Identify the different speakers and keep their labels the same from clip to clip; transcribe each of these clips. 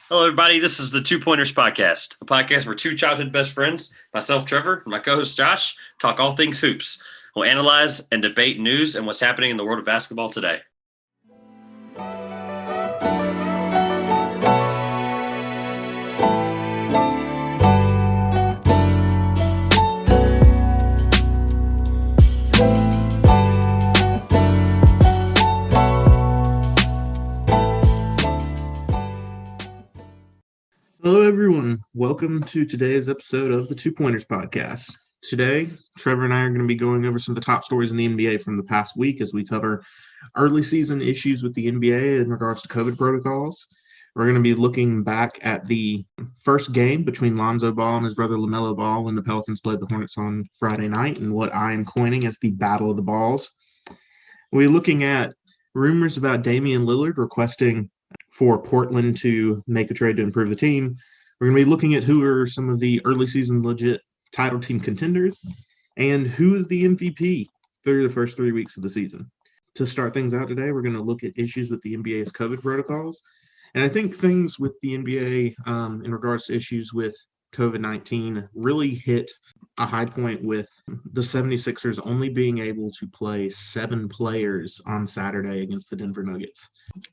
Speaker 1: Hello, everybody. This is the Two Pointers Podcast, a podcast where two childhood best friends, myself, Trevor, and my co-host Josh, talk all things hoops. We'll analyze and debate news and what's happening in the world of basketball today.
Speaker 2: Hello, everyone. Welcome to today's episode of the Two Pointers Podcast. Today, Trevor and I are going to be going over some of the top stories in the NBA from the past week as we cover early season issues with the NBA in regards to COVID protocols. We're going to be looking back at the first game between Lonzo Ball and his brother Lamelo Ball when the Pelicans played the Hornets on Friday night and what I am coining as the Battle of the Balls. We're looking at rumors about Damian Lillard requesting for Portland to make a trade to improve the team. We're going to be looking at who are some of the early season legit title team contenders and who is the MVP through the first 3 weeks of the season. To start things out today, we're going to look at issues with the NBA's COVID protocols. And I think things with the NBA in regards to issues with COVID-19 really hit a high point with the 76ers only being able to play 7 players on Saturday against the Denver Nuggets.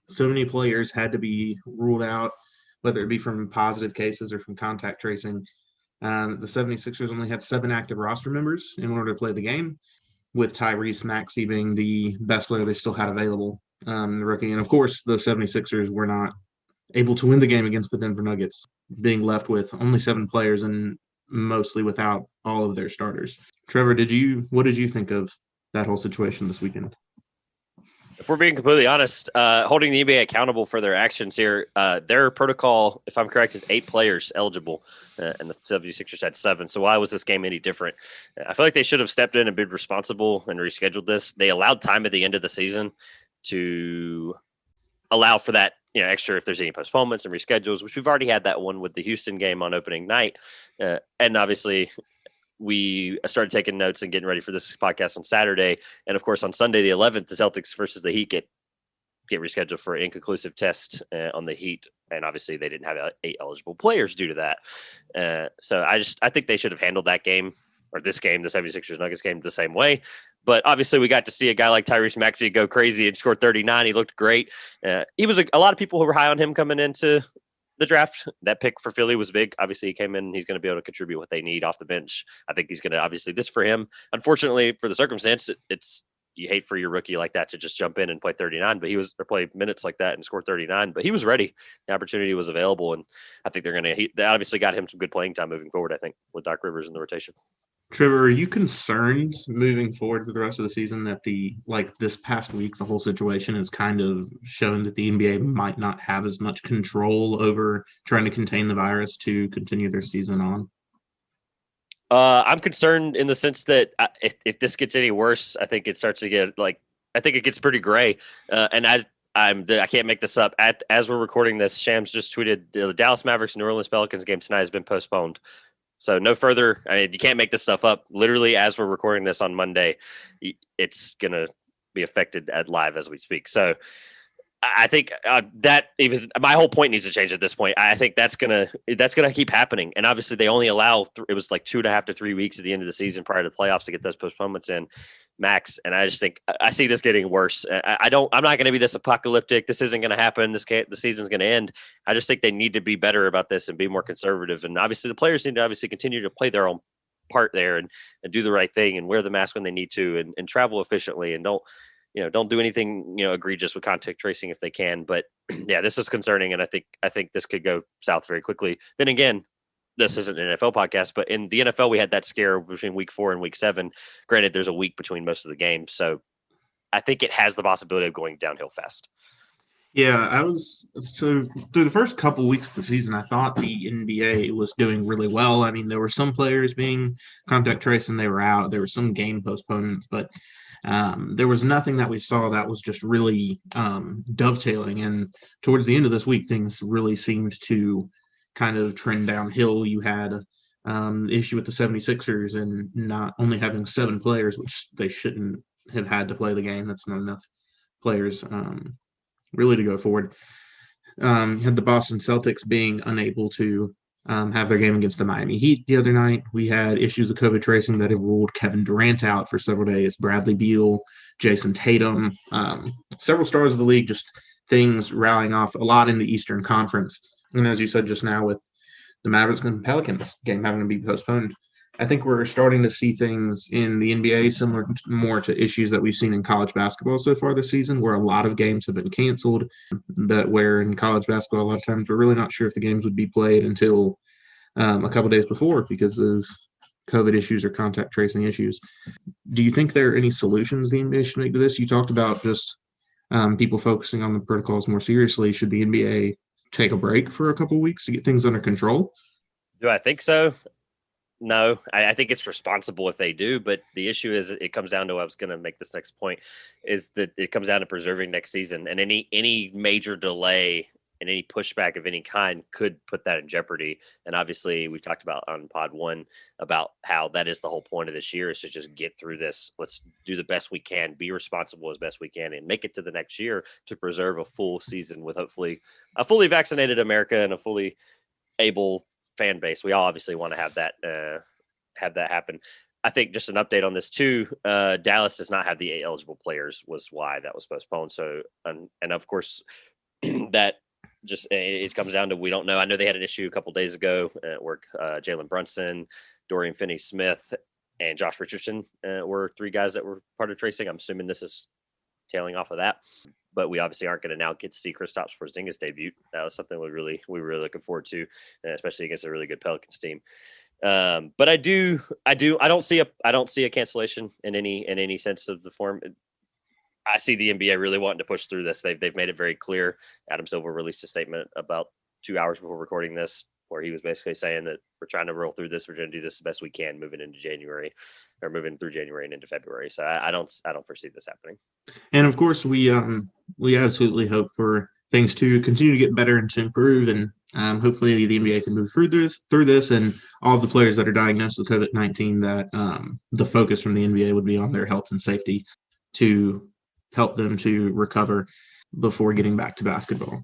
Speaker 2: So many players had to be ruled out, whether it be from positive cases or from contact tracing. The 76ers only had 7 active roster members in order to play the game, with Tyrese Maxey being the best player they still had available, the rookie. And of course, the 76ers were not able to win the game against the Denver Nuggets, being left with only 7 players and mostly without all of their starters. Trevor, what did you think of that whole situation this weekend?
Speaker 3: If we're being completely honest, holding the NBA accountable for their actions here, their protocol, if I'm correct, is 8 players eligible, and the 76ers had 7. So why was this game any different? I feel like they should have stepped in and been responsible and rescheduled this. They allowed time at the end of the season to allow for that, extra if there's any postponements and reschedules, which we've already had that one with the Houston game on opening night. And obviously we started taking notes and getting ready for this podcast on Saturday. And of course, on Sunday, the 11th, the Celtics versus the Heat get rescheduled for an inconclusive test on the Heat. And obviously they didn't have 8 eligible players due to that. So I think they should have handled that game, or this game, the 76ers Nuggets game, the same way. But obviously, we got to see a guy like Tyrese Maxey go crazy and score 39. He looked great. He was a lot of people who were high on him coming into the draft. That pick for Philly was big. Obviously, he came in. He's going to be able to contribute what they need off the bench. I think he's going to, obviously, this for him. Unfortunately, for the circumstance, it's you hate for your rookie like that to just jump in and play 39. But or play minutes like that and score 39. But he was ready. The opportunity was available, and I think they obviously got him some good playing time moving forward. I think with Doc Rivers in the rotation.
Speaker 2: Trevor, are you concerned moving forward for the rest of the season that this past week, the whole situation has kind of shown that the NBA might not have as much control over trying to contain the virus to continue their season on?
Speaker 3: I'm concerned in the sense that if this gets any worse, I think it starts to get I think it gets pretty gray. And I can't make this up. As we're recording this, Shams just tweeted the Dallas Mavericks New Orleans Pelicans game tonight has been postponed. So no further. I mean, you can't make this stuff up. Literally, as we're recording this on Monday, it's gonna be affected at live as we speak. So I think that even my whole point needs to change at this point. I think that's gonna keep happening. And obviously, they only allow it was like 2.5 to 3 weeks at the end of the season prior to the playoffs to get those postponements in max. And I just think I see this getting worse. I'm not going to be this apocalyptic. This isn't going to happen. The season's going to end. I just think they need to be better about this and be more conservative. And obviously, the players need to continue to play their own part there and do the right thing and wear the mask when they need to and travel efficiently and don't do anything, egregious with contact tracing if they can. But yeah, this is concerning. And I think this could go south very quickly. Then again, this isn't an NFL podcast, but in the NFL, we had that scare between week 4 and week 7. Granted, there's a week between most of the games. So I think it has the possibility of going downhill fast.
Speaker 2: Yeah, through the first couple weeks of the season, I thought the NBA was doing really well. I mean, there were some players being contact traced and they were out. There were some game postponements, but there was nothing that we saw that was just really dovetailing. And towards the end of this week, things really seemed to kind of trend downhill. You had the issue with the 76ers and not only having 7 players, which they shouldn't have had to play the game. That's not enough players really to go forward. You had the Boston Celtics being unable to have their game against the Miami Heat the other night. We had issues with COVID tracing that have ruled Kevin Durant out for several days, Bradley Beal, Jason Tatum, several stars of the league, just things rallying off a lot in the Eastern Conference. And as you said just now, with the Mavericks and Pelicans game having to be postponed, I think we're starting to see things in the NBA similar more to issues that we've seen in college basketball so far this season, where a lot of games have been canceled. That where in college basketball, a lot of times we're really not sure if the games would be played until a couple days before because of COVID issues or contact tracing issues. Do you think there are any solutions the NBA should make to this? You talked about just people focusing on the protocols more seriously. Should the NBA take a break for a couple of weeks to get things under control?
Speaker 3: Do I think so? No, I think it's responsible if they do, but the issue is it comes down to, I was going to make this next point, is that it comes down to preserving next season, and any major delay and any pushback of any kind could put that in jeopardy. And obviously we've talked about on pod 1 about how that is the whole point of this year, is to just get through this. Let's do the best we can, be responsible as best we can, and make it to the next year to preserve a full season with hopefully a fully vaccinated America and a fully able fan base. We all obviously want to have that happen. I think just an update on this too. Dallas does not have the 8 eligible players, was why that was postponed. So, and of course, that just it comes down to, we don't know. I know they had an issue a couple days ago where Jalen Brunson, Dorian Finney-Smith, and Josh Richardson were 3 guys that were part of tracing. I'm assuming this is tailing off of that. But we obviously aren't going to now get to see Kristaps Porzingis debut. That was something we were really looking forward to, especially against a really good Pelicans team. But I don't see a cancellation in any sense of the form. I see the NBA really wanting to push through this. They've made it very clear. Adam Silver released a statement about 2 hours before recording this, where he was basically saying that we're trying to roll through this. We're going to do this the best we can moving through January and into February. So I don't foresee this happening.
Speaker 2: And of course, we absolutely hope for things to continue to get better and to improve, and hopefully the NBA can move through this, and all of the players that are diagnosed with COVID-19, that the focus from the NBA would be on their health and safety to help them to recover before getting back to basketball.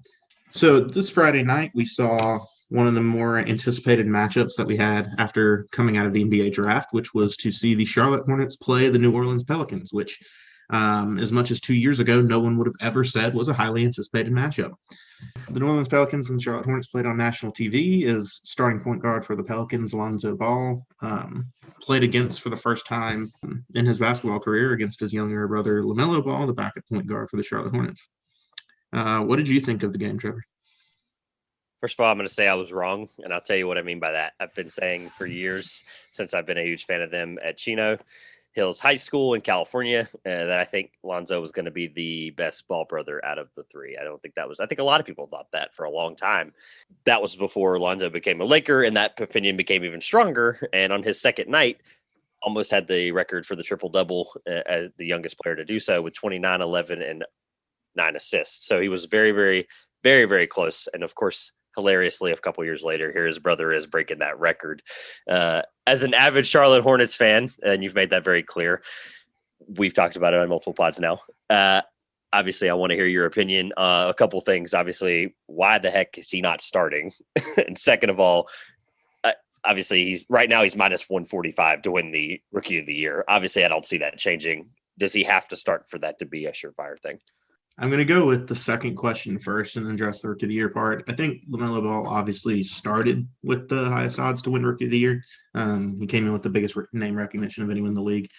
Speaker 2: So this Friday night, we saw one of the more anticipated matchups that we had after coming out of the NBA draft, which was to see the Charlotte Hornets play the New Orleans Pelicans, which as much as 2 years ago, no one would have ever said was a highly anticipated matchup. The New Orleans Pelicans and Charlotte Hornets played on national TV. As starting point guard for the Pelicans, Lonzo Ball, played against for the first time in his basketball career against his younger brother, Lamelo Ball, the backup point guard for the Charlotte Hornets. What did you think of the game, Trevor?
Speaker 3: First of all, I'm going to say I was wrong, and I'll tell you what I mean by that. I've been saying for years, since I've been a huge fan of them at Chino Hills High School in California, that I think Lonzo was going to be the best ball brother out of the 3. I think a lot of people thought that for a long time. That was before Lonzo became a Laker, and that opinion became even stronger. And on his second night, almost had the record for the triple-double as the youngest player to do so, with 29, 11, and 9 assists. So he was very, very, very, very close. And of course, hilariously, a couple years later, here his brother is breaking that record. As an avid Charlotte Hornets fan, and you've made that very clear, we've talked about it on multiple pods now. Obviously, I want to hear your opinion. A couple things. Obviously, why the heck is he not starting? And second of all, obviously, he's minus 145 to win the Rookie of the Year. Obviously, I don't see that changing. Does he have to start for that to be a surefire thing?
Speaker 2: I'm going to go with the second question first and then address the Rookie of the Year part. I think LaMelo Ball obviously started with the highest odds to win Rookie of the Year. He came in with the biggest name recognition of anyone in the league.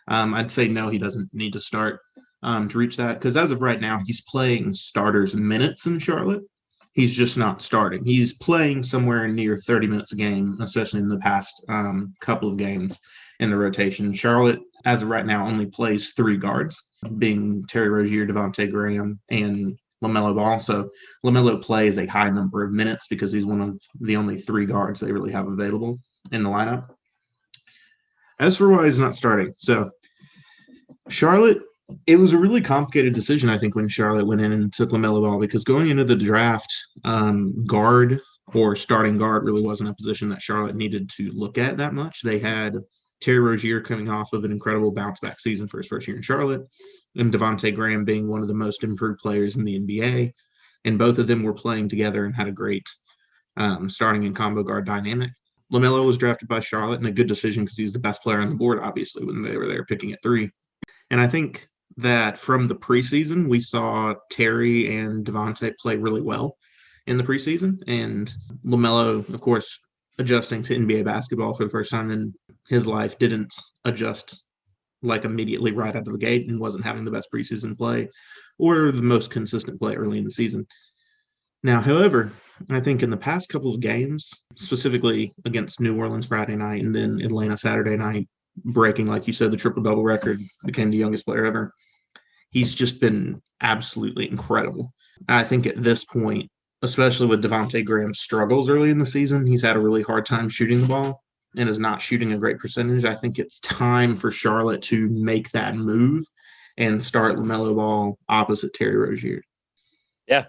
Speaker 2: I'd say no, he doesn't need to start to reach that, because as of right now, he's playing starters minutes in Charlotte. He's just not starting. He's playing somewhere near 30 minutes a game, especially in the past couple of games in the rotation. Charlotte, as of right now, only plays 3 guards, being Terry Rozier, Devontae Graham, and LaMelo Ball. So LaMelo plays a high number of minutes because he's one of the only 3 guards they really have available in the lineup. As for why he's not starting, so Charlotte, it was a really complicated decision, I think, when Charlotte went in and took LaMelo Ball, because going into the draft, guard or starting guard really wasn't a position that Charlotte needed to look at that much. They had Terry Rozier coming off of an incredible bounce-back season for his first year in Charlotte, and Devontae Graham being one of the most improved players in the NBA. and both of them were playing together and had a great starting and combo guard dynamic. LaMelo was drafted by Charlotte, and a good decision because he was the best player on the board, obviously, when they were there picking at 3. And I think that from the preseason, we saw Terry and Devontae play really well in the preseason. And LaMelo, of course, adjusting to NBA basketball for the first time in his life, didn't adjust like immediately right out of the gate and wasn't having the best preseason play or the most consistent play early in the season. Now, however, I think in the past couple of games, specifically against New Orleans Friday night and then Atlanta Saturday night, breaking, like you said, the triple-double record, became the youngest player ever, he's just been absolutely incredible. I think at this point, especially with Devontae Graham's struggles early in the season, he's had a really hard time shooting the ball and is not shooting a great percentage. I think it's time for Charlotte to make that move and start LaMelo Ball opposite Terry Rozier.
Speaker 3: Yeah,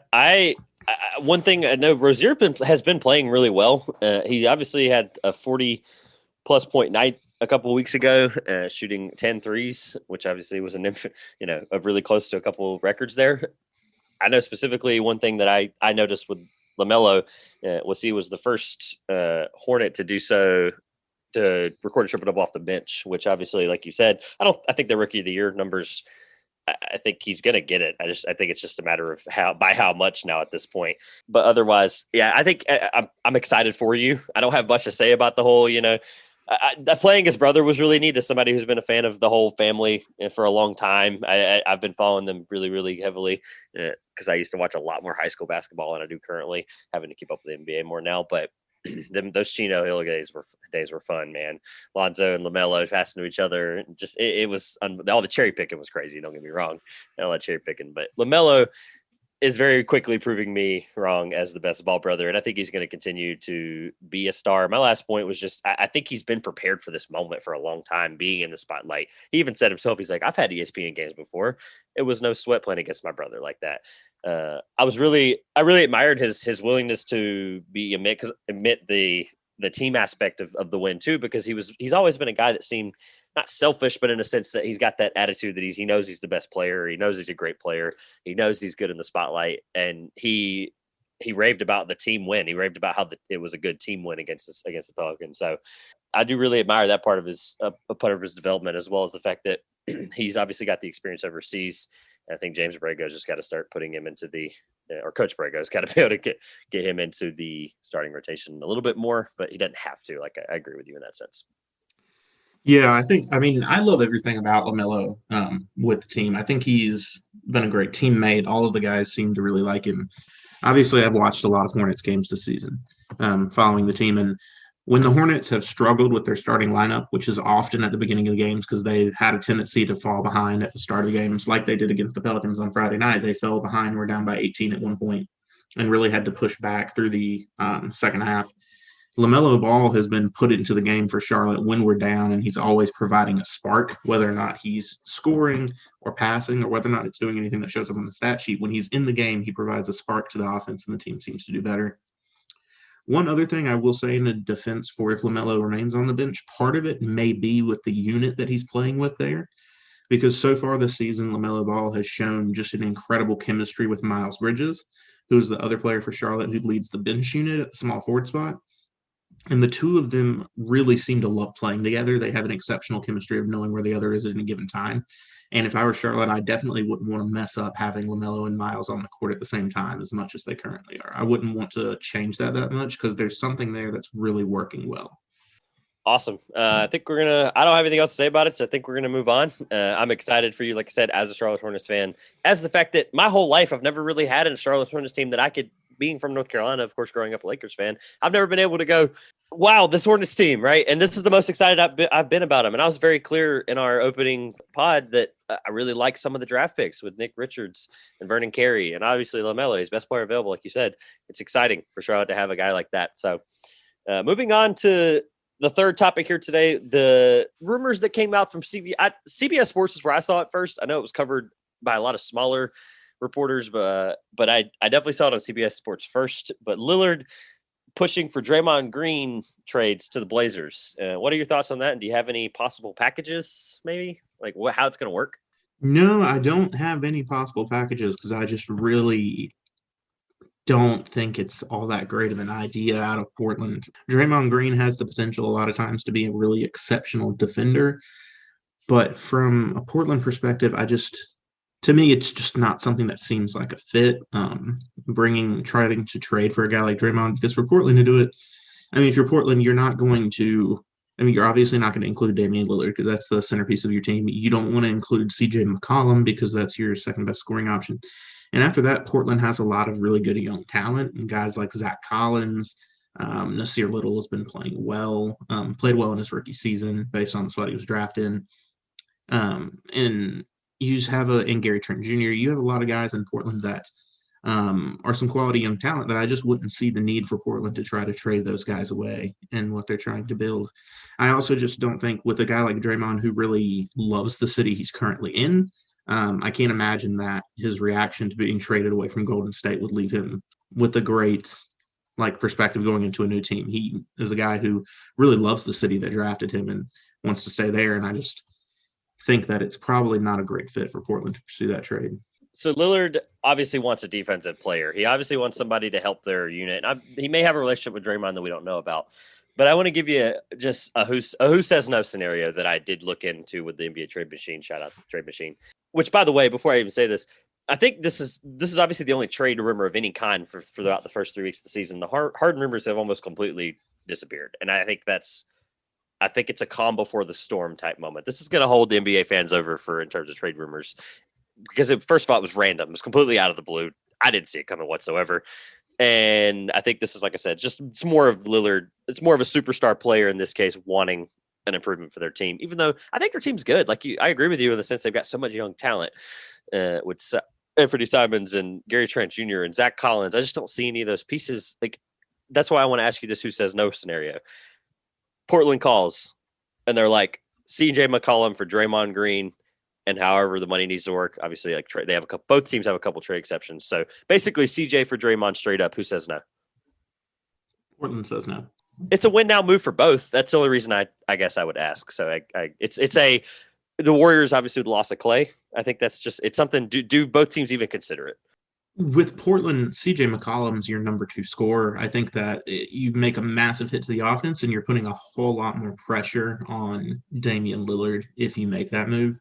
Speaker 3: one thing I know, Rozier has been playing really well. He obviously had a 40-plus point night a couple of weeks ago, shooting 10 threes, which obviously was a really close to a couple of records there. I know specifically one thing that I noticed with LaMelo was he was the first Hornet to do so, to record a triple-double off the bench, which obviously, like you said, I think the Rookie of the Year numbers, I think he's going to get it. I think it's just a matter of how much now at this point. But otherwise, yeah, I think I'm excited for you. I don't have much to say about the whole, playing his brother was really neat as somebody who's been a fan of the whole family for a long time. I've been following them really, really heavily because I used to watch a lot more high school basketball than I do currently, having to keep up with the NBA more now. But those Chino Hill days were fun, man. Lonzo and LaMelo passing to each other. Just it was all the cherry picking was crazy. Don't get me wrong, all that cherry picking, but LaMelo is very quickly proving me wrong as the best ball brother, and I think he's going to continue to be a star. My last point was just I think he's been prepared for this moment for a long time, being in the spotlight. He even said himself, he's like, I've had ESPN games before. It was no sweat playing against my brother like that. I really admired his willingness to admit the team aspect of the win too, because he's always been a guy that seemed not selfish, but in a sense that he's got that attitude that he knows he's the best player. He knows he's a great player. He knows he's good in the spotlight, and he raved about the team win. He raved about how it was a good team win against the Pelicans. So I do really admire that part of his development, as well as the fact that he's obviously got the experience overseas. And I think James Borrego's just got to start putting him into or Coach Borrego's got to be able to get him into the starting rotation a little bit more, but he doesn't have to. Like, I agree with you in that sense.
Speaker 2: Yeah, I love everything about LaMelo with the team. I think he's been a great teammate. All of the guys seem to really like him. Obviously, I've watched a lot of Hornets games this season, following the team. And when the Hornets have struggled with their starting lineup, which is often at the beginning of the games because they had a tendency to fall behind at the start of the games, like they did against the Pelicans on Friday night. They fell behind, were down by 18 at one point, and really had to push back through the second half. LaMelo Ball has been put into the game for Charlotte when we're down, and he's always providing a spark, whether or not he's scoring or passing or whether or not it's doing anything that shows up on the stat sheet. When he's in the game, he provides a spark to the offense, and the team seems to do better. One other thing I will say in the defense for if LaMelo remains on the bench, part of it may be with the unit that he's playing with there, because so far this season, LaMelo Ball has shown just an incredible chemistry with Miles Bridges, who's the other player for Charlotte who leads the bench unit at the small forward spot. And the two of them really seem to love playing together. They have an exceptional chemistry of knowing where the other is at any given time. And if I were Charlotte, I definitely wouldn't want to mess up having LaMelo and Miles on the court at the same time as much as they currently are. I wouldn't want to change that much because there's something there that's really working well.
Speaker 3: Awesome. I think I don't have anything else to say about it, so I think we're going to move on. I'm excited for you, like I said, as a Charlotte Hornets fan, as the fact that my whole life I've never really had a Charlotte Hornets team that I could, being from North Carolina, of course, growing up a Lakers fan, I've never been able to go, wow, this Hornets team, right? And this is the most excited I've been about them. And I was very clear in our opening pod that I really like some of the draft picks with Nick Richards and Vernon Carey, and obviously LaMelo, his best player available, like you said. It's exciting for Charlotte to have a guy like that. So moving on to the third topic here today, the rumors that came out from CBS Sports is where I saw it first. I know it was covered by a lot of smaller reporters, but I definitely saw it on CBS Sports first. But Lillard pushing for Draymond Green trades to the Blazers. What are your thoughts on that? And do you have any possible packages, maybe? Like how it's going to work?
Speaker 2: No, I don't have any possible packages because I just really don't think it's all that great of an idea out of Portland. Draymond Green has the potential a lot of times to be a really exceptional defender, but from a Portland perspective, to me, it's just not something that seems like a fit. Trying to trade for a guy like Draymond, because for Portland to do it, I mean, if you're Portland, you're obviously not going to include Damian Lillard because that's the centerpiece of your team. You don't want to include CJ McCollum because that's your second best scoring option. And after that, Portland has a lot of really good young talent and guys like Zach Collins. Nasir Little has been playing well, played well in his rookie season based on the spot he was drafted in. And you just have and Gary Trent Jr., you have a lot of guys in Portland that are some quality young talent that I just wouldn't see the need for Portland to try to trade those guys away and what they're trying to build. I also just don't think with a guy like Draymond who really loves the city he's currently in, I can't imagine that his reaction to being traded away from Golden State would leave him with a great perspective going into a new team. He is a guy who really loves the city that drafted him and wants to stay there. And I just think that it's probably not a great fit for Portland to pursue that trade.
Speaker 3: So Lillard obviously wants a defensive player. He obviously wants somebody to help their unit. He may have a relationship with Draymond that we don't know about. But I want to give you just a who says no scenario that I did look into with the NBA Trade Machine. Shout out to Trade Machine. Which, by the way, before I even say this, I think this is obviously the only trade rumor of any kind for throughout the first 3 weeks of the season. The Harden rumors have almost completely disappeared, and I think it's a calm before the storm type moment. This is going to hold the NBA fans over in terms of trade rumors because first of all, it was random. It was completely out of the blue. I didn't see it coming whatsoever. And I think this is, like I said, it's more of Lillard. It's more of a superstar player in this case wanting an improvement for their team, even though I think their team's good. I agree with you in the sense they've got so much young talent with Anthony Simons and Gary Trent Jr. and Zach Collins. I just don't see any of those pieces. That's why I want to ask you this who says no scenario. Portland calls and they're like CJ McCollum for Draymond Green and however the money needs to work. Obviously, they have both teams have a couple trade exceptions. So basically CJ for Draymond straight up. Who says no?
Speaker 2: Portland says no.
Speaker 3: It's a win now move for both. That's the only reason I guess I would ask. So the Warriors obviously lost of Clay. I think that's it's something. Do both teams even consider it?
Speaker 2: With Portland, CJ McCollum's your number 2 scorer. I think that you make a massive hit to the offense and you're putting a whole lot more pressure on Damian Lillard if you make that move.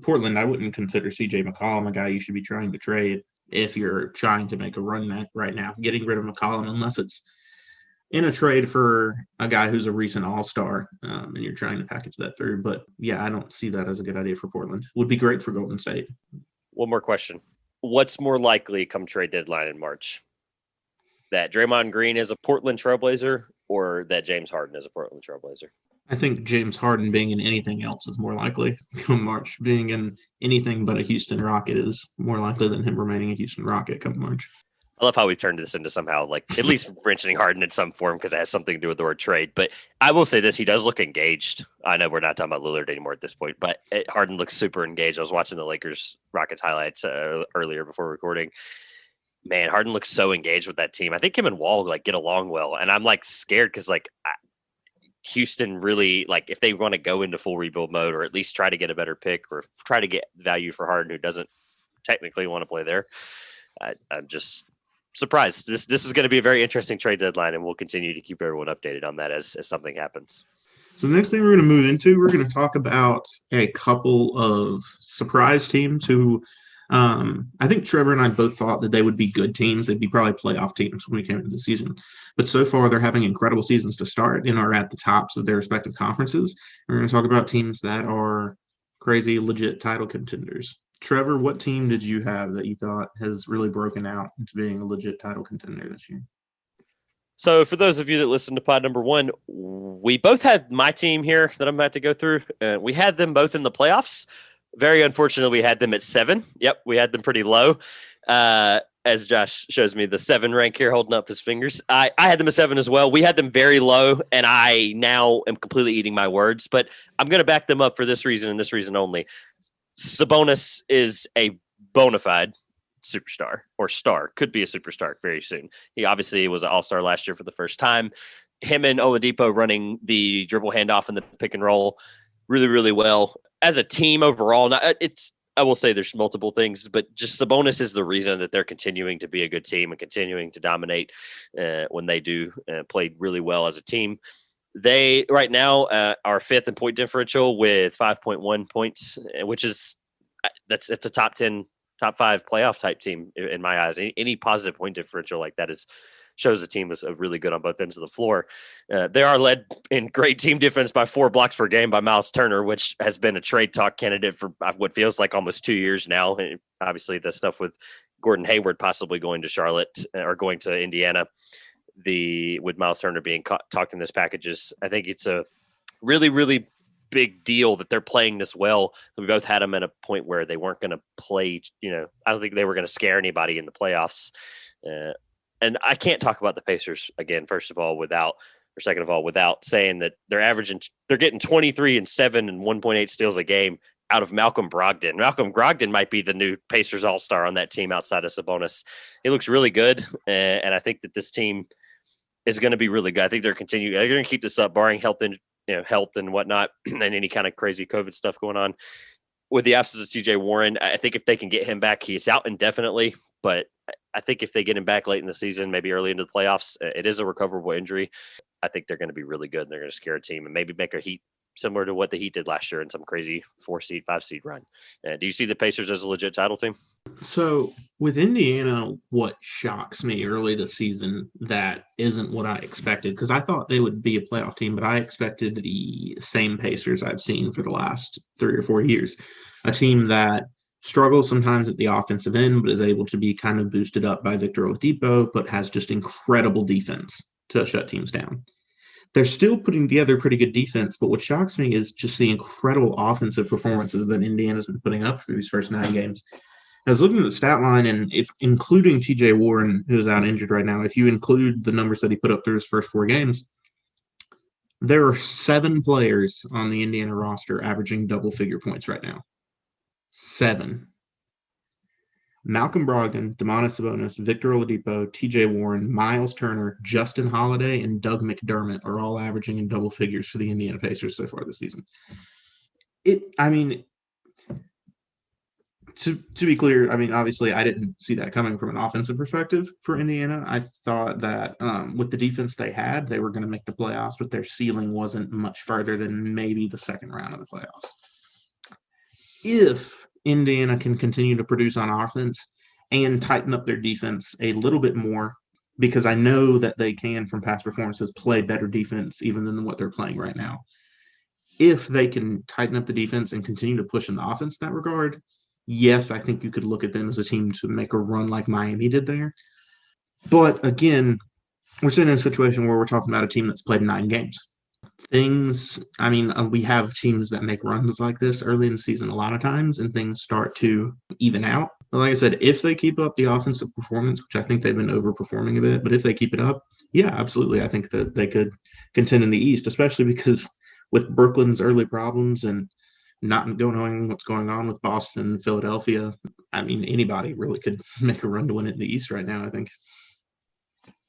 Speaker 2: Portland, I wouldn't consider CJ McCollum a guy you should be trying to trade if you're trying to make a run right now. Getting rid of McCollum, unless it's in a trade for a guy who's a recent all-star and you're trying to package that through. But yeah, I don't see that as a good idea for Portland. Would be great for Golden State.
Speaker 3: One more question. What's more likely come trade deadline in March? That Draymond Green is a Portland Trailblazer or that James Harden is a Portland Trailblazer?
Speaker 2: I think James Harden being in anything else is more likely come March. Being in anything but a Houston Rocket is more likely than him remaining a Houston Rocket come March.
Speaker 3: I love how we turned this into somehow at least mentioning Harden in some form because it has something to do with the word trade. But I will say this, he does look engaged. I know we're not talking about Lillard anymore at this point, but Harden looks super engaged. I was watching the Lakers Rockets highlights earlier before recording. Man, Harden looks so engaged with that team. I think him and Wall get along well. And I'm scared because Houston really, if they want to go into full rebuild mode or at least try to get a better pick or try to get value for Harden who doesn't technically want to play there. I'm just surprised. This is going to be a very interesting trade deadline, and we'll continue to keep everyone updated on that as something happens.
Speaker 2: So the next thing we're going to move into, we're going to talk about a couple of surprise teams who I think Trevor and I both thought that they would be good teams. They'd be probably playoff teams when we came into the season. But so far, they're having incredible seasons to start and are at the tops of their respective conferences. We're going to talk about teams that are crazy, legit title contenders. Trevor, what team did you have that you thought has really broken out into being a legit title contender this year?
Speaker 3: So for those of you that listen to pod number 1, we both had my team here that I'm about to go through. We had them both in the playoffs. Very unfortunately, we had them at 7. Yep, we had them pretty low. As Josh shows me the 7 rank here, holding up his fingers. I had them at 7 as well. We had them very low, and I now am completely eating my words. But I'm going to back them up for this reason and this reason only. Sabonis is a bona fide superstar or star, could be a superstar very soon. He obviously was an all-star last year for the first time. Him and Oladipo running the dribble handoff and the pick and roll really, really well. As a team overall, I will say there's multiple things, but just Sabonis is the reason that they're continuing to be a good team and continuing to dominate when they do play really well as a team. They right now are fifth in point differential with 5.1 points, which is it's a top 10, top 5 playoff type team in my eyes. Any positive point differential like that shows the team is really good on both ends of the floor. They are led in great team defense by 4 blocks per game by Miles Turner, which has been a trade talk candidate for what feels like almost 2 years now. And obviously, the stuff with Gordon Hayward possibly going to Charlotte or going to Indiana, with Miles Turner being talked in this packages, I think it's a really, really big deal that they're playing this well. We both had them at a point where they weren't going to play. I don't think they were going to scare anybody in the playoffs. And I can't talk about the Pacers again, second of all, without saying that they're getting 23 and 7 and 1.8 steals a game out of Malcolm Brogdon. Malcolm Brogdon might be the new Pacers all-star on that team outside of Sabonis. He looks really good. And I think that this team is going to be really good. I think they're going to keep this up, barring health and whatnot, and any kind of crazy COVID stuff going on. With the absence of TJ Warren, I think if they can get him back, he's out indefinitely, but I think if they get him back late in the season, maybe early into the playoffs, it is a recoverable injury. I think they're going to be really good, and they're going to scare a team and maybe make a Heat similar to what the Heat did last year in some crazy 4-seed, 5-seed run. Do you see the Pacers as a legit title team?
Speaker 2: So with Indiana, what shocks me early this season that isn't what I expected, because I thought they would be a playoff team, but I expected the same Pacers I've seen for the last 3 or 4 years. A team that struggles sometimes at the offensive end, but is able to be kind of boosted up by Victor Oladipo, but has just incredible defense to shut teams down. They're still putting together pretty good defense, but what shocks me is just the incredible offensive performances that Indiana's been putting up for these first 9 games. I was looking at the stat line, and if including TJ Warren, who's out injured right now, if you include the numbers that he put up through his first 4 games, there are 7 players on the Indiana roster averaging double-figure points right now. 7. Malcolm Brogdon, Domantas Sabonis, Victor Oladipo, TJ Warren, Miles Turner, Justin Holiday, and Doug McDermott are all averaging in double figures for the Indiana Pacers so far this season. To be clear, obviously I didn't see that coming from an offensive perspective for Indiana. I thought that with the defense they had, they were going to make the playoffs, but their ceiling wasn't much further than maybe the second round of the playoffs. If Indiana can continue to produce on offense and tighten up their defense a little bit more, because I know that they can, from past performances, play better defense even than what they're playing right now. If they can tighten up the defense and continue to push in the offense in that regard, yes, I think you could look at them as a team to make a run like Miami did there. But again, we're sitting in a situation where we're talking about a team that's played 9 games. We have teams that make runs like this early in the season a lot of times, and things start to even out. But like I said, if they keep up the offensive performance, which I think they've been overperforming a bit, but if they keep it up, yeah, absolutely. I think that they could contend in the East, especially because with Brooklyn's early problems and not knowing what's going on with Boston and Philadelphia, anybody really could make a run to win it in the East right now, I think.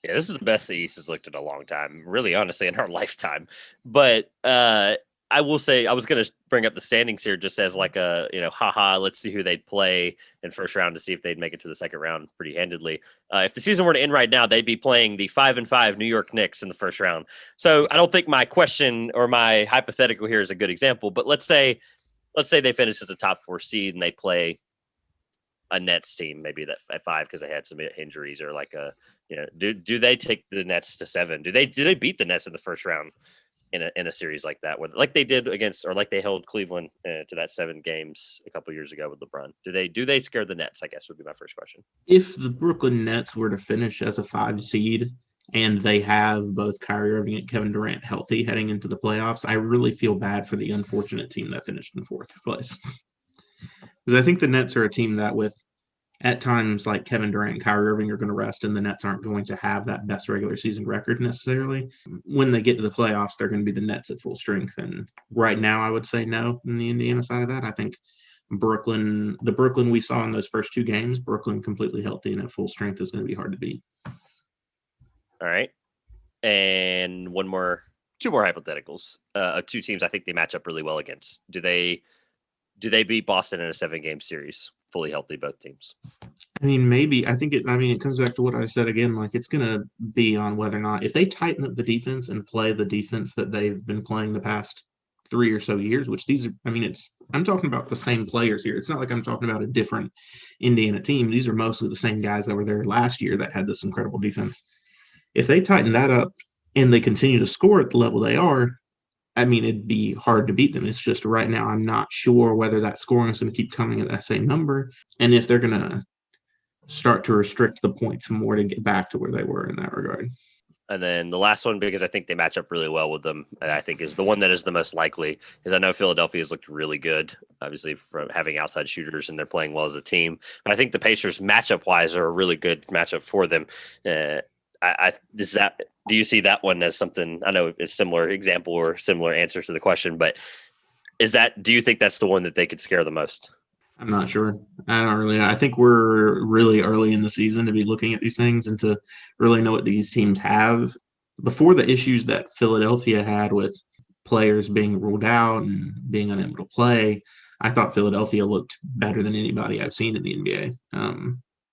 Speaker 3: Yeah, this is the best the East has looked in a long time, really, honestly, in our lifetime. But I will say, I was going to bring up the standings here just as like a, let's see who they'd play in first round to see if they'd make it to the second round pretty handedly. If the season were to end right now, they'd be playing the 5-5 New York Knicks in the first round. So I don't think my question or my hypothetical here is a good example, but let's say they finish as a top 4 seed and they play a Nets team, maybe that at 5 because they had some injuries, or like do they take the Nets to 7? Do they beat the Nets in the first round in a series like that, like they did against, or like they held Cleveland to that 7 games a couple years ago with LeBron? Do they scare the Nets, I guess, would be my first question.
Speaker 2: If the Brooklyn Nets were to finish as a 5 seed and they have both Kyrie Irving and Kevin Durant healthy heading into the playoffs, I really feel bad for the unfortunate team that finished in 4th place. Because I think the Nets are a team that, with at times like Kevin Durant and Kyrie Irving are going to rest, and the Nets aren't going to have that best regular season record necessarily. When they get to the playoffs, they're going to be the Nets at full strength. And right now, I would say no in the Indiana side of that. I think the Brooklyn we saw in those first 2 games, Brooklyn completely healthy and at full strength is going to be hard to beat.
Speaker 3: All right. And 2 more hypotheticals of 2 teams I think they match up really well against. Do do they beat Boston in a 7-game series, fully healthy, both teams?
Speaker 2: I mean, maybe. It comes back to what I said again. Like, it's going to be on whether or not, if they tighten up the defense and play the defense that they've been playing the past 3 or so years, which these are, I'm talking about the same players here. It's not like I'm talking about a different Indiana team. These are mostly the same guys that were there last year that had this incredible defense. If they tighten that up and they continue to score at the level they are, it'd be hard to beat them. It's just right now, I'm not sure whether that scoring is going to keep coming at that same number and if they're going to start to restrict the points more to get back to where they were in that regard.
Speaker 3: And then the last one, because I think they match up really well with them, and I think is the one that is the most likely, is I know Philadelphia has looked really good, obviously, from having outside shooters, and they're playing well as a team. But I think the Pacers, matchup-wise, are a really good matchup for them. Do you see that one as something? I know it's similar example or similar answer to the question, but do you think that's the one that they could scare the most?
Speaker 2: I'm not sure. I don't really know. I think we're really early in the season to be looking at these things and to really know what these teams have. Before the issues that Philadelphia had with players being ruled out and being unable to play, I thought Philadelphia looked better than anybody I've seen in the NBA.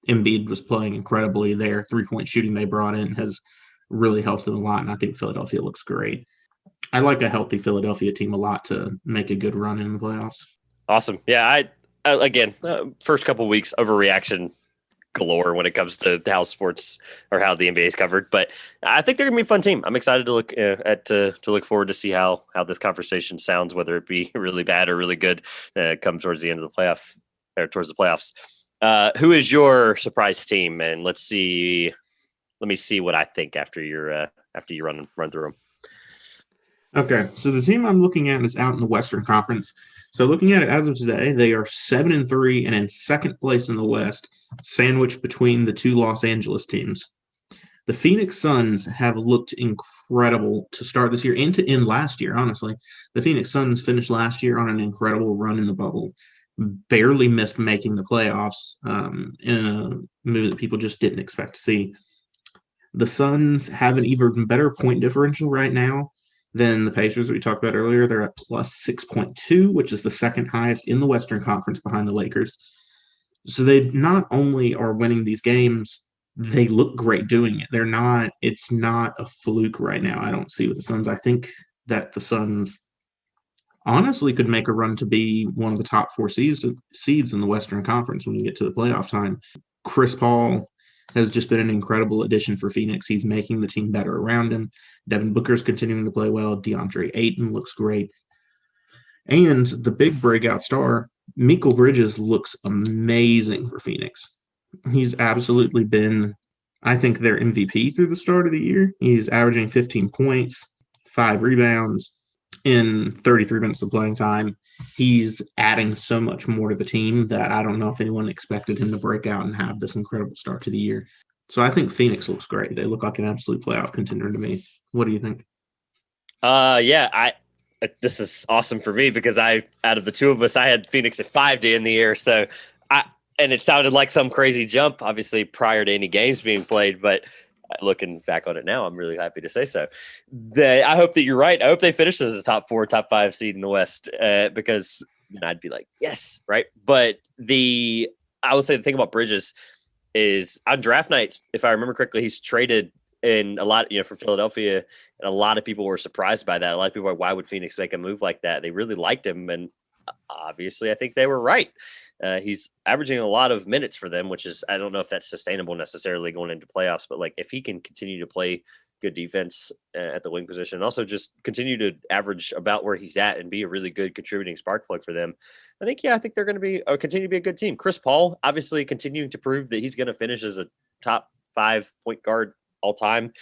Speaker 2: Embiid was playing incredibly. Their three-point shooting they brought in has really helped them a lot, and I think Philadelphia looks great. I like a healthy Philadelphia team a lot to make a good run in the playoffs.
Speaker 3: Awesome. Yeah, again, first couple of weeks, overreaction galore when it comes to how sports or how the NBA is covered. But I think they're going to be a fun team. I'm excited to look to look forward to see how this conversation sounds, whether it be really bad or really good, come towards the end of the playoff or towards the playoffs. Who is your surprise team? And let me see what I think after you run through them.
Speaker 2: Okay, so the team I'm looking at is out in the Western Conference. So looking at it as of today, they are 7-3 and in second place in the West, sandwiched between the two Los Angeles teams. The Phoenix Suns have looked incredible to start this year and to end last year, honestly. The Phoenix Suns finished last year on an incredible run in the bubble, barely missed making the playoffs in a move that people just didn't expect to see. The Suns have an even better point differential right now than the Pacers that we talked about earlier. They're at plus 6.2, which is the second highest in the Western Conference behind the Lakers. So they not only are winning these games, they look great doing it. It's not a fluke right now, I don't see with the Suns. I think that the Suns honestly could make a run to be one of the top 4 seeds in the Western Conference when you get to the playoff time. Chris Paul has just been an incredible addition for Phoenix. He's making the team better around him. Devin Booker's continuing to play well. DeAndre Ayton looks great. And the big breakout star, Mikal Bridges, looks amazing for Phoenix. He's absolutely been, I think, their MVP through the start of the year. He's averaging 15 points, 5 rebounds in 33 minutes of playing time. He's adding so much more to the team that I don't know if anyone expected him to break out and have this incredible start to the year. So I think Phoenix looks great. They look like an absolute playoff contender to me. What do you think?
Speaker 3: This is awesome for me because out of the two of us, I had Phoenix at 5 to end the year. So and it sounded like some crazy jump, obviously prior to any games being played, but looking back on it now, I'm really happy to say so. I hope that you're right. I hope they finish as a top 4, top 5 seed in the West because then I'd be like, yes, right. But I would say the thing about Bridges is on draft night, if I remember correctly, he's traded in a lot, from Philadelphia, and a lot of people were surprised by that. A lot of people were like, why would Phoenix make a move like that? They really liked him, and obviously I think they were right. He's averaging a lot of minutes for them, which is, I don't know if that's sustainable necessarily going into playoffs, but like if he can continue to play good defense at the wing position and also just continue to average about where he's at and be a really good contributing spark plug for them, I think they're going to continue to be a good team. Chris Paul, obviously continuing to prove that he's going to finish as a top 5 point guard all time,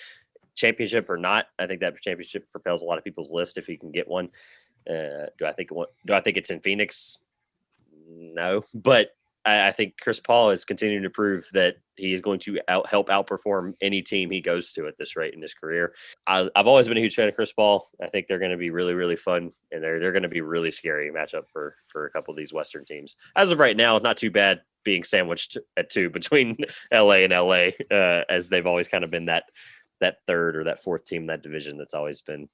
Speaker 3: championship or not. I think that championship propels a lot of people's list if he can get one. Do I think it's in Phoenix? No, but I think Chris Paul is continuing to prove that he is going to help outperform any team he goes to at this rate in his career. I've always been a huge fan of Chris Paul. I think they're going to be really, really fun, and they're going to be really scary matchup for a couple of these Western teams. As of right now, not too bad being sandwiched at 2 between LA and LA, as they've always kind of been that third or that fourth team in that division that's always been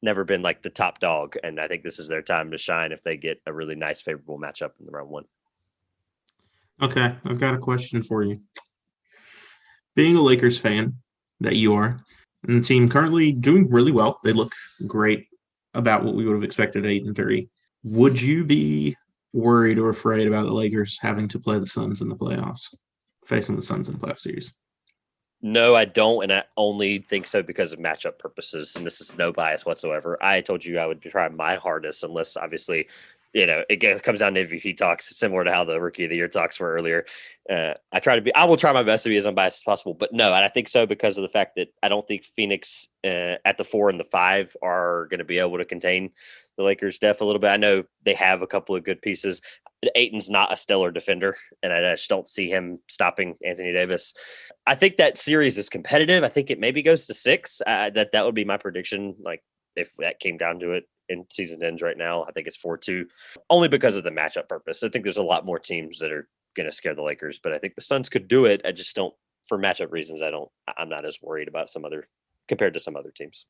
Speaker 3: never been like the top dog. And I think this is their time to shine if they get a really nice, favorable matchup in the round one.
Speaker 2: Okay, I've got a question for you. Being a Lakers fan that you are, and the team currently doing really well, they look great about what we would have expected at 8-3. Would you be worried or afraid about the Lakers having to play the Suns in the playoffs, facing the Suns in the playoff series?
Speaker 3: No, I don't, and I only think so because of matchup purposes, and this is no bias whatsoever. I told you I would try my hardest, unless obviously, it comes down to MVP talks, similar to how the Rookie of the Year talks were earlier. I will try my best to be as unbiased as possible, but no, and I think so because of the fact that I don't think Phoenix at the 4 and the 5 are going to be able to contain the Lakers' depth a little bit. I know they have a couple of good pieces. Ayton's not a stellar defender, and I just don't see him stopping Anthony Davis. I think that series is competitive. I think it maybe goes to 6. That would be my prediction. Like if that came down to it in season ends right now, I think it's 4-2, only because of the matchup purpose. I think there's a lot more teams that are going to scare the Lakers, but I think the Suns could do it. I just don't, for matchup reasons, I'm not as worried about compared to some other teams.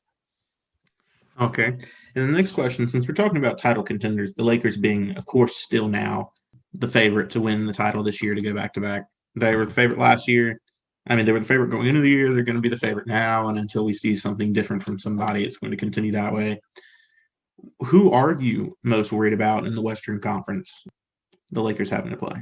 Speaker 2: Okay. And the next question, since we're talking about title contenders, the Lakers being, of course, still now the favorite to win the title this year to go back-to-back. They were the favorite last year. I mean, they were the favorite going into the year. They're going to be the favorite now. And until we see something different from somebody, it's going to continue that way. Who are you most worried about in the Western Conference, the Lakers having to play?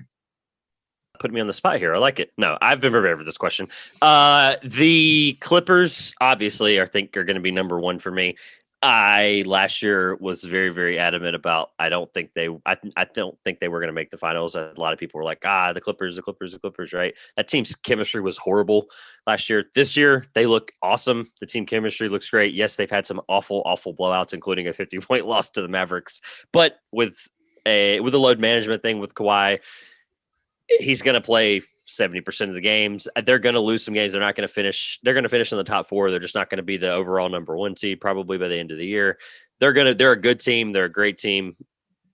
Speaker 3: Put me on the spot here. I like it. No, I've been prepared for this question. The Clippers, obviously, I think are going to be number one for me. I last year was very, very adamant about I don't think they were going to make the finals. A lot of people were like, the Clippers, right? That team's chemistry was horrible last year. This year, they look awesome. The team chemistry looks great. Yes, they've had some awful, awful blowouts, including a 50-point loss to the Mavericks. But with the load management thing with Kawhi, he's going to play 70% of the games. They're going to lose some games. They're not going to finish. They're going to finish in the top 4. They're just not going to be the overall number 1 seed probably by the end of the year. They're a good team. They're a great team.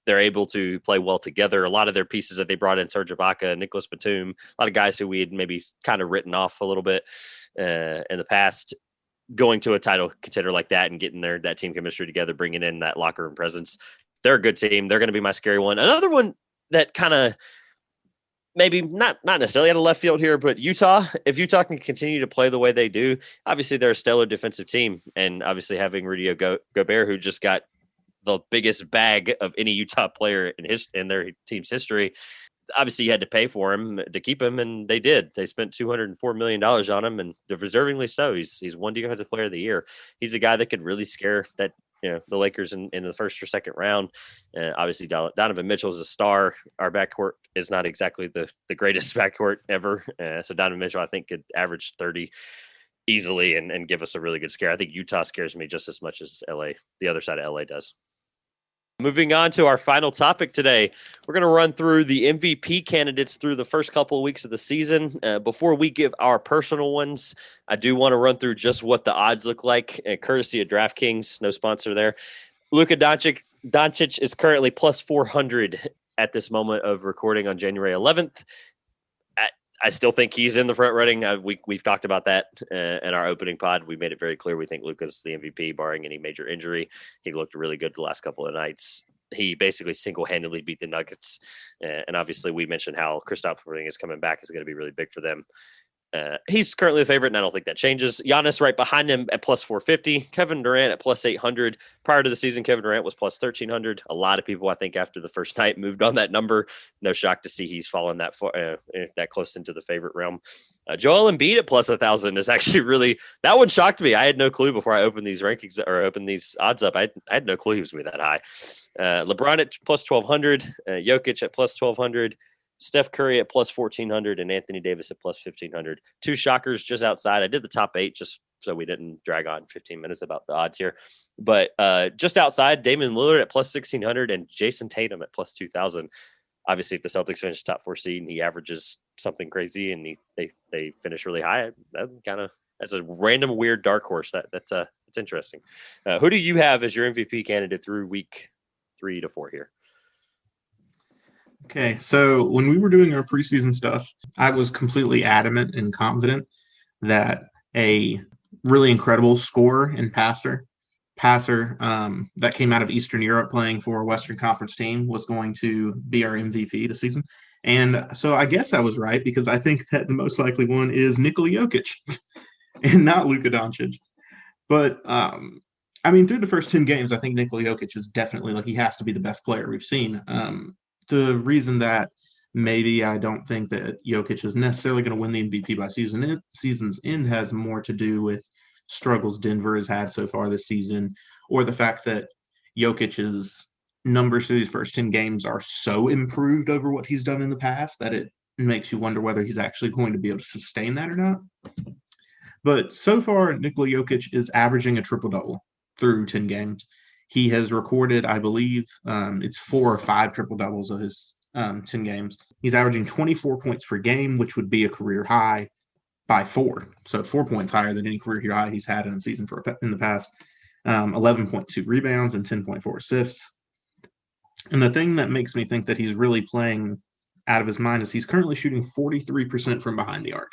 Speaker 3: They're able to play well together. A lot of their pieces that they brought in, Serge Ibaka, Nicholas Batum, a lot of guys who we had maybe kind of written off a little bit in the past, going to a title contender like that and getting that team chemistry together, bringing in that locker room presence. They're a good team. They're going to be my scary one. Another one that kind of maybe not necessarily out of left field here, but Utah, if Utah can continue to play the way they do, obviously they're a stellar defensive team. And obviously having Gobert, who just got the biggest bag of any Utah player in their team's history, obviously you had to pay for him to keep him, and they did. They spent $204 million on him, and deservingly so. He's won Defensive Player of the Year. He's a guy that could really scare the Lakers in the first or second round. Obviously, Donovan Mitchell is a star. Our backcourt is not exactly the greatest backcourt ever. So Donovan Mitchell, I think, could average 30 easily and give us a really good scare. I think Utah scares me just as much as LA, the other side of LA does. Moving on to our final topic today, we're going to run through the MVP candidates through the first couple of weeks of the season. Before we give our personal ones, I do want to run through just what the odds look like, courtesy of DraftKings, no sponsor there. Luka Doncic is currently plus 400 at this moment of recording on January 11th. I still think he's in the front running. We've talked about that in our opening pod. We made it very clear we think Luka's the MVP, barring any major injury. He looked really good the last couple of nights. He basically single-handedly beat the Nuggets. And obviously we mentioned how Kristaps Porzingis coming back is going to be really big for them. He's currently the favorite, and I don't think that changes. Giannis right behind him at plus 450. Kevin Durant at plus 800. Prior to the season, Kevin Durant was plus 1,300. A lot of people, I think, after the first night moved on that number. No shock to see he's fallen that far, that close into the favorite realm. Joel Embiid at plus 1,000 is actually really – that one shocked me. I had no clue before I opened these rankings or opened these odds up. I had no clue he was going to be that high. LeBron at plus 1,200. Jokic at plus 1,200. Steph Curry at plus 1,400 and Anthony Davis at plus 1,500. Two shockers just outside. I did the top 8 just so we didn't drag on 15 minutes about the odds here. But just outside, Damian Lillard at plus 1,600 and Jason Tatum at plus 2,000. Obviously, if the Celtics finish top 4 seed and he averages something crazy and they finish really high, that's a random weird dark horse. That's interesting. Who do you have as your MVP candidate through week 3 to 4 here?
Speaker 2: Okay, so when we were doing our preseason stuff, I was completely adamant and confident that a really incredible scorer and passer passer that came out of Eastern Europe playing for a Western Conference team was going to be our MVP this season. And so I guess I was right because I think that the most likely one is Nikola Jokic and not Luka Doncic. But I mean, through the first 10 games, I think Nikola Jokic is definitely he has to be the best player we've seen. The reason that maybe I don't think that Jokic is necessarily going to win the MVP by season's end has more to do with struggles Denver has had so far this season, or the fact that Jokic's numbers through these first 10 games are so improved over what he's done in the past that it makes you wonder whether he's actually going to be able to sustain that or not. But so far, Nikola Jokic is averaging a triple-double through 10 games. He has recorded, I believe, it's 4 or 5 triple-doubles of his 10 games. He's averaging 24 points per game, which would be a career high by 4. So 4 points higher than any career high he's had in a season in the past. 11.2 rebounds and 10.4 assists. And the thing that makes me think that he's really playing out of his mind is he's currently shooting 43% from behind the arc.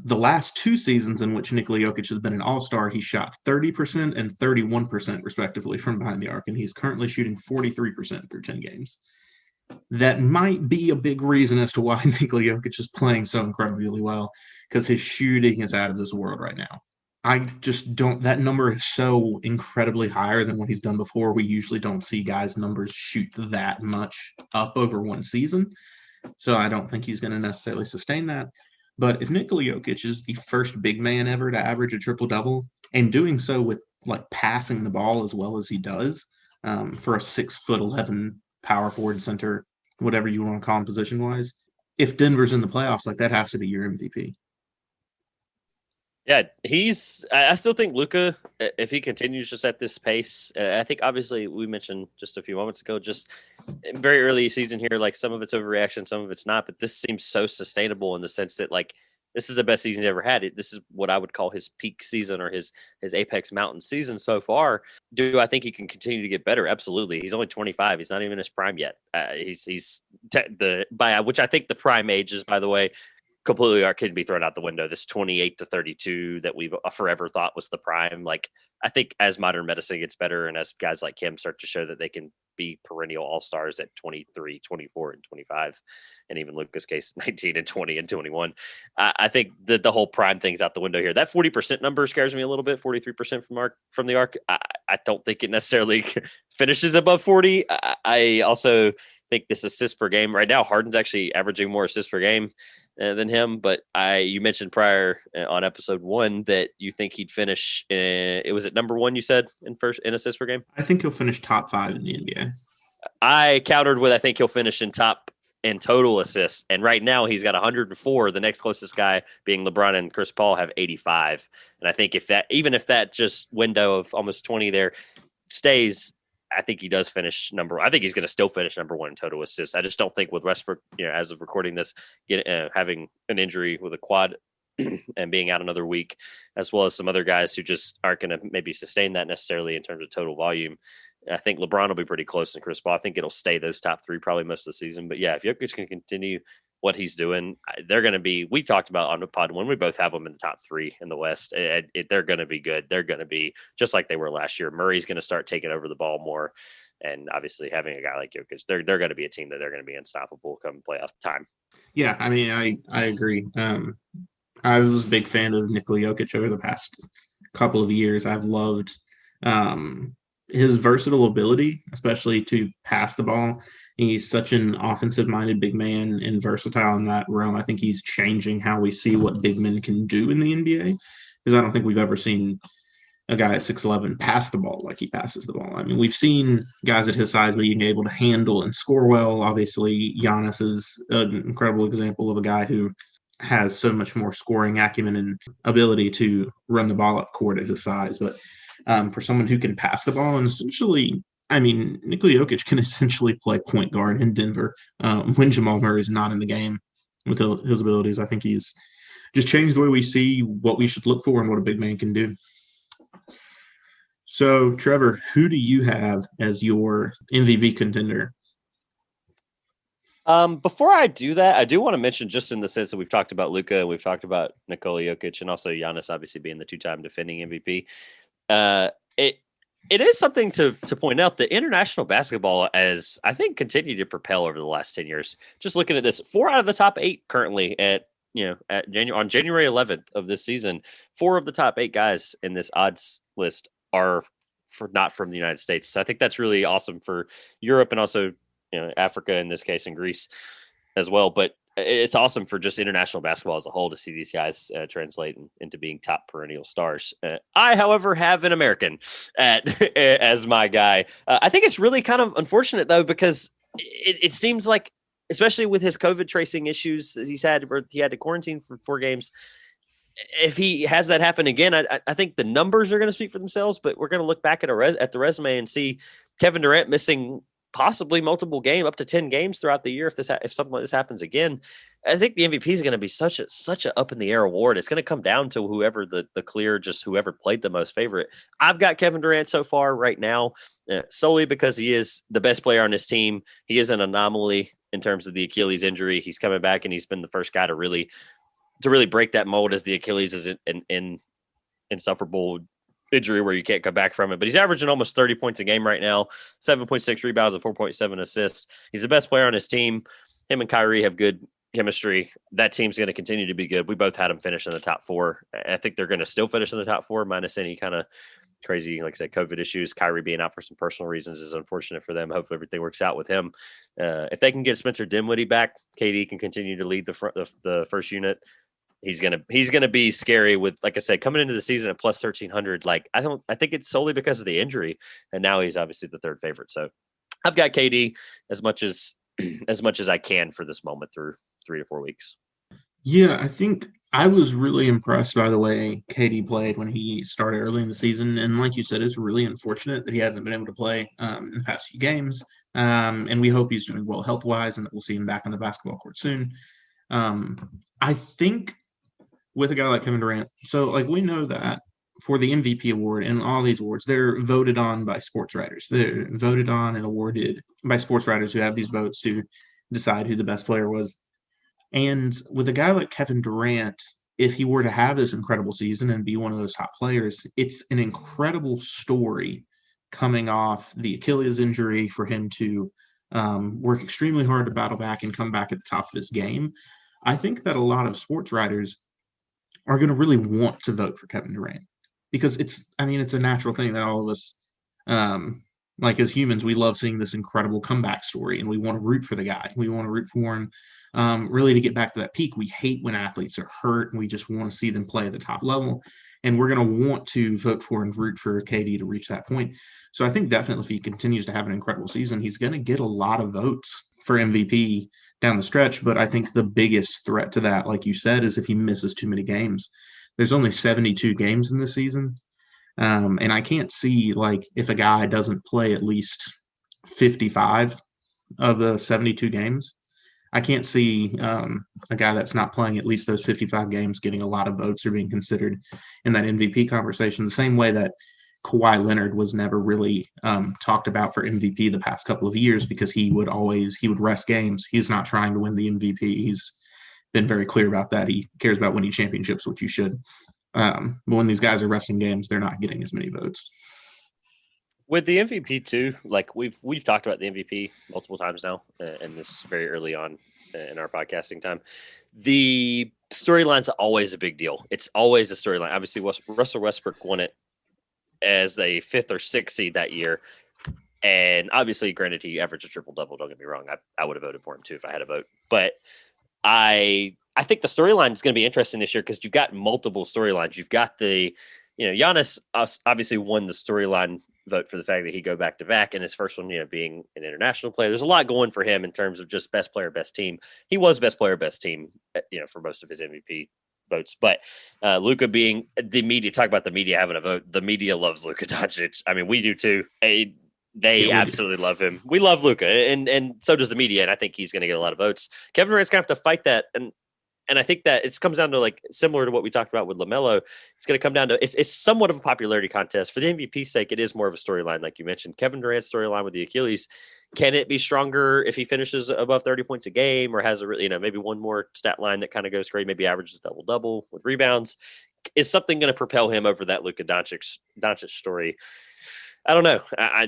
Speaker 2: The last 2 seasons in which Nikola Jokic has been an all-star, he shot 30% and 31% respectively from behind the arc, and he's currently shooting 43% through 10 games. That might be a big reason as to why Nikola Jokic is playing so incredibly well, because his shooting is out of this world right now. I just don't – that number is so incredibly higher than what he's done before. We usually don't see guys' numbers shoot that much up over one season, so I don't think he's going to necessarily sustain that. But if Nikola Jokic is the first big man ever to average a triple-double and doing so with, passing the ball as well as he does for a 6'11" power forward center, whatever you want to call him position-wise, if Denver's in the playoffs, that has to be your MVP.
Speaker 3: Yeah, I still think Luka, if he continues just at this pace, I think obviously we mentioned just a few moments ago, just very early season here, some of it's overreaction, some of it's not, but this seems so sustainable in the sense that this is the best season he's ever had. This is what I would call his peak season or his Apex Mountain season so far. Do I think he can continue to get better? Absolutely. He's only 25. He's not even in his prime yet. Which I think the prime age is, by the way, completely can be thrown out the window. This 28 to 32 that we've forever thought was the prime. I think as modern medicine gets better and as guys like him start to show that they can be perennial all-stars at 23, 24, and 25, and even Luka's case, 19 and 20 and 21, I think that the whole prime thing's out the window here. That 40% number scares me a little bit, 43% from the arc. I don't think it necessarily finishes above 40. I also think this assists per game. Right now, Harden's actually averaging more assists per game than him. But you mentioned prior on episode 1 that you think he'd finish. It was at number 1. You said in assists per game.
Speaker 2: I think he'll finish top 5 in the NBA.
Speaker 3: I countered with I think he'll finish in top in total assists, and right now he's got 104. The next closest guy being LeBron and Chris Paul have 85. And I think if that just window of almost 20 there stays, I think he does finish I think he's going to still finish number 1 in total assists. I just don't think with Westbrook, as of recording this, having an injury with a quad and being out another week, as well as some other guys who just aren't going to maybe sustain that necessarily in terms of total volume. I think LeBron will be pretty close to Chris Paul. I think it'll stay those top 3 probably most of the season. But yeah, if Jokic can continue what he's doing, they're going to be, we talked about on the pod when we both have them in the top 3 in the West. They're going to be good. They're going to be just like they were last year. Murray's going to start taking over the ball more. And obviously having a guy like Jokic, they're going to be a team that they're going to be unstoppable come playoff time.
Speaker 2: Yeah, I mean, I agree. I was a big fan of Nikola Jokic over the past couple of years. I've loved his versatile ability, especially to pass the ball. He's such an offensive-minded big man and versatile in that realm. I think he's changing how we see what big men can do in the NBA, because I don't think we've ever seen a guy at 6'11" pass the ball like he passes the ball. I mean, we've seen guys at his size being able to handle and score well. Obviously, Giannis is an incredible example of a guy who has so much more scoring acumen and ability to run the ball up court at his size. But for someone who can pass the ball and essentially, I mean, Nikola Jokic can essentially play point guard in Denver when Jamal Murray is not in the game with his abilities. I think he's just changed the way we see what we should look for and what a big man can do. So, Trevor, who do you have as your MVP contender?
Speaker 3: Before I do that, I do want to mention, just in the sense that we've talked about Luka, we've talked about Nikola Jokic, and also Giannis obviously being the 2-time defending MVP. It is something to point out that international basketball has, I think, continued to propel over the last 10 years. Just looking at this, 4 out of the top 8 currently on January 11th of this season, 4 of the top 8 guys in this odds list are not from the United States. So I think that's really awesome for Europe and also Africa in this case and Greece as well. But it's awesome for just international basketball as a whole to see these guys translate into being top perennial stars. I, however, have an American as my guy. I think it's really kind of unfortunate, though, because it seems like, especially with his COVID tracing issues that he's had, where he had to quarantine for 4 games, if he has that happen again, I think the numbers are going to speak for themselves, but we're going to look back at the resume and see Kevin Durant missing possibly multiple games, up to 10 games throughout the year. If something like this happens again, I think the MVP is going to be such a up in the air award. It's going to come down to whoever whoever played the most favorite. I've got Kevin Durant so far right now, solely because he is the best player on his team. He is an anomaly in terms of the Achilles injury. He's coming back and he's been the first guy to really break that mold, as the Achilles is an insufferable injury where you can't come back from it. But he's averaging almost 30 points a game right now, 7.6 rebounds and 4.7 assists. He's the best player on his team. Him and Kyrie have good chemistry. That team's going to continue to be good. We both had them finish in the top 4. I think they're going to still finish in the top 4, minus any kind of crazy, like I said, COVID issues. Kyrie being out for some personal reasons is unfortunate for them. Hopefully everything works out with him. If they can get Spencer Dinwiddie back, KD can continue to lead the first unit. He's gonna be scary with, like I said, coming into the season at plus 1,300. Like I think it's solely because of the injury, and now he's obviously the third favorite. So I've got KD as much as I can for this moment through 3 to 4 weeks.
Speaker 2: Yeah, I think I was really impressed by the way KD played when he started early in the season, and like you said, it's really unfortunate that he hasn't been able to play in the past few games. And we hope he's doing well health wise, and that we'll see him back on the basketball court soon. I think with a guy like Kevin Durant, so like we know that for the MVP award and all these awards, they're voted on by sports writers. They're voted on and awarded by sports writers who have these votes to decide who the best player was. And with a guy like Kevin Durant, if he were to have this incredible season and be one of those top players, it's an incredible story coming off the Achilles injury for him to work extremely hard to battle back and come back at the top of his game. I think that a lot of sports writers are going to really want to vote for Kevin Durant because it's a natural thing that all of us, like as humans, we love seeing this incredible comeback story and we want to root for the guy. We want to root for him really to get back to that peak. We hate when athletes are hurt and we just want to see them play at the top level. And we're going to want to vote for and root for KD to reach that point. So I think definitely if he continues to have an incredible season, he's going to get a lot of votes for MVP down the stretch. But I think the biggest threat to that, like you said, is if he misses too many games. There's only 72 games in this season. And I can't see, like, if a guy doesn't play at least 55 of the 72 games, I can't see a guy that's not playing at least those 55 games getting a lot of votes or being considered in that MVP conversation, the same way that Kawhi Leonard was never really talked about for MVP the past couple of years because he would rest games. He's not trying to win the MVP. He's been very clear about that. He cares about winning championships, which you should. But when these guys are resting games, they're not getting as many votes.
Speaker 3: With the MVP too, like we've talked about the MVP multiple times now, and this very early on in our podcasting time. The storyline's always a big deal. It's always a storyline. Obviously, Russell Westbrook won it as a 5th or 6th seed that year, and obviously, granted, he averaged a triple double. Don't get me wrong. I would have voted for him too if I had a vote, but I think the storyline is going to be interesting this year because you've got multiple storylines. You've got Giannis obviously won the storyline vote for the fact that he go back to back, and his first one, being an international player. There's a lot going for him in terms of just best player, best team. He was best player, best team, for most of his MVP votes. But Luka being the media, talk about the media having a vote. The media loves Luka Doncic. I mean, we do too. They absolutely love him. We love Luka, and so does the media. And I think he's going to get a lot of votes. Kevin Durant's going to have to fight that, and I think that it comes down to, like, similar to what we talked about with LaMelo. It's going to come down to it's somewhat of a popularity contest. For the MVP's sake, it is more of a storyline, like you mentioned. Kevin Durant's storyline with the Achilles, can it be stronger if he finishes above 30 points a game or has a maybe one more stat line that kind of goes crazy, maybe averages double with rebounds? Is something going to propel him over that Luka Doncic story? I don't know.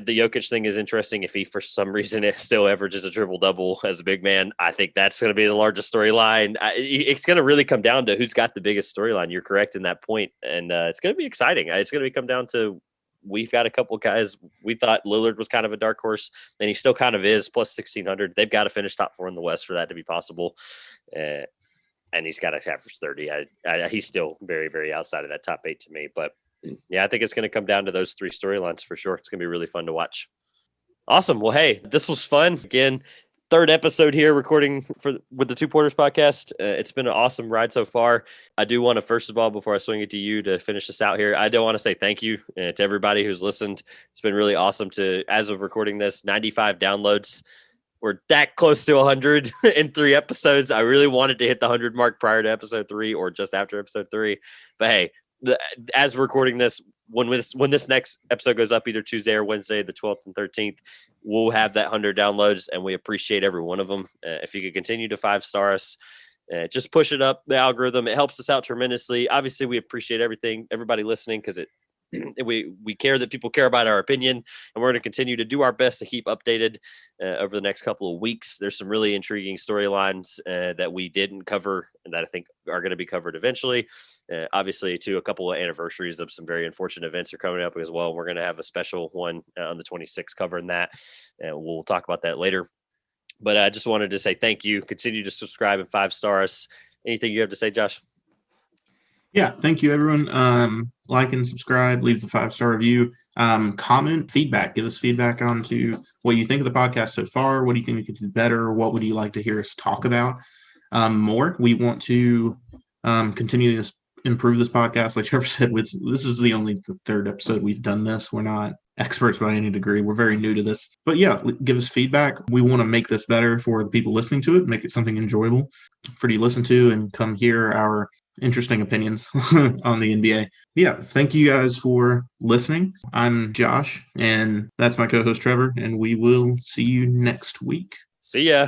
Speaker 3: The Jokic thing is interesting. If he, for some reason, it still averages a triple-double as a big man, I think that's going to be the largest storyline. It's going to really come down to who's got the biggest storyline. You're correct in that point, and it's going to be exciting. It's going to come down to we've got a couple guys. We thought Lillard was kind of a dark horse, and he still kind of is, plus 1,600. They've got to finish top 4 in the West for that to be possible. And he's got to average 30. He's still very, very outside of that top 8 to me. But, yeah, I think it's going to come down to those 3 storylines for sure. It's going to be really fun to watch. Awesome. Well, hey, this was fun. Again, 3rd episode here recording with the Two Pointers podcast. It's been an awesome ride so far. I do want to, first of all, before I swing it to you to finish this out here, I do want to say thank you to everybody who's listened. It's been really awesome to, as of recording this, 95 downloads. We're that close to 100 in 3 episodes. I really wanted to hit the 100 mark prior to episode 3 or just after episode 3. But hey, as we're recording this, when this next episode goes up, either Tuesday or Wednesday, the 12th and 13th, we'll have that 100 downloads, and we appreciate every one of them. If you could continue to 5-star us, just push it up the algorithm. It helps us out tremendously. Obviously, we appreciate everybody listening, because we care that people care about our opinion, and we're going to continue to do our best to keep updated over the next couple of weeks. There's some really intriguing storylines that we didn't cover and that I think are going to be covered eventually. Obviously, too, a couple of anniversaries of some very unfortunate events are coming up as well. We're going to have a special one on the 26th covering that, and we'll talk about that later. But I just wanted to say thank you. Continue to subscribe and 5-star us. Anything you have to say, Josh?
Speaker 2: Yeah, thank you, everyone. Like and subscribe, leave the 5-star review, comment, feedback. Give us feedback on to what you think of the podcast so far. What do you think we could do better? What would you like to hear us talk about more? We want to continue to improve this podcast. Like Trevor said, this is the 3rd episode we've done this. We're not experts by any degree. We're very new to this. But yeah, give us feedback. We want to make this better for the people listening to it, make it something enjoyable for you to listen to and come hear our interesting opinions on the NBA. Yeah, thank you guys for listening. I'm Josh, and that's my co-host Trevor, and we will see you next week.
Speaker 3: See ya.